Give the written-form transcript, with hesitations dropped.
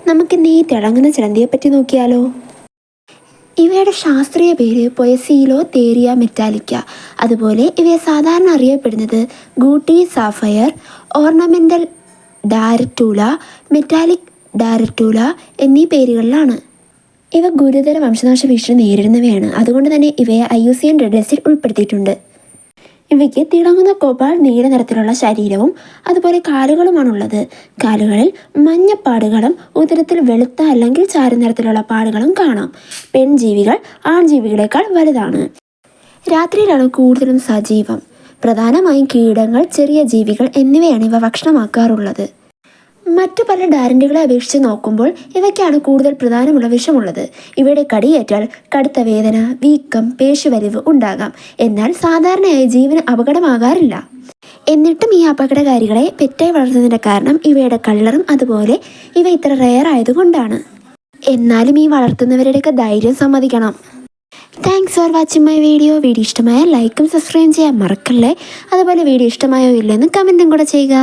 നമുക്കിന്ന് ഈ തിളങ്ങുന്ന ചിലന്തിയെപ്പറ്റി നോക്കിയാലോ. ഇവയുടെ ശാസ്ത്രീയ പേര് പൊയസീലോതേരിയ മെറ്റാലിക്ക. അതുപോലെ ഇവയെ സാധാരണ അറിയപ്പെടുന്നത് ഗൂട്ടി സാഫയർ, ഓർണമെൻ്റൽ ഡാരറ്റൂല, മെറ്റാലിക് ഡാരറ്റൂല എന്നീ പേരുകളിലാണ്. ഇവ ഗുരുതര വംശനാശ ഭീഷണി നേരിടുന്നവയാണ്. അതുകൊണ്ട് തന്നെ ഇവയെ IUCN റെഡ് ലിസ്റ്റിൽ ഉൾപ്പെടുത്തിയിട്ടുണ്ട്. ഇവയ്ക്ക് തിളങ്ങുന്ന കൊബാൾട്ട് നീല നിറത്തിലുള്ള ശരീരവും അതുപോലെ കാലുകളുമാണുള്ളത്. കാലുകളിൽ മഞ്ഞപ്പാടുകളും ഉദരത്തിൽ വെളുത്ത അല്ലെങ്കിൽ ചാരനിറത്തിലുള്ള പാടുകളും കാണാം. പെൺജീവികൾ ആൺജീവികളെക്കാൾ വലുതാണ്. രാത്രിയിലാണ് കൂടുതലും സജീവം. പ്രധാനമായും കീടങ്ങൾ, ചെറിയ ജീവികൾ എന്നിവയാണ് ഇവ ഭക്ഷണമാക്കാറുള്ളത്. മറ്റു പല ഡാരൻറ്റുകളെ അപേക്ഷിച്ച് നോക്കുമ്പോൾ ഇവയ്ക്കാണ് കൂടുതൽ പ്രധാനമുള്ള വിഷമുള്ളത്. ഇവയുടെ കടിയേറ്റാൽ കടുത്ത വേദന, വീക്കം, പേശിവലിവ് ഉണ്ടാകാം. എന്നാൽ സാധാരണയായി ജീവന് അപകടമാകാറില്ല. എന്നിട്ടും ഈ അപകടകാരികളെ പെറ്റായി വളർത്തുന്നതിൻ്റെ കാരണം ഇവയുടെ കളറും അതുപോലെ ഇവ ഇത്ര റെയർ ആയതുകൊണ്ടാണ്. എന്നാലും ഈ വളർത്തുന്നവരുടെയൊക്കെ ധൈര്യം സമ്മതിക്കണം. Thanks for watching my video. Video ഇഷ്ടമായാൽ ലൈക്കും സബ്സ്ക്രൈബ് ചെയ്യാൻ മറക്കല്ലേ. അതുപോലെ വീഡിയോ ഇഷ്ടമായോ ഇല്ലെന്ന് കമൻറ്റും കൂടെ ചെയ്യുക.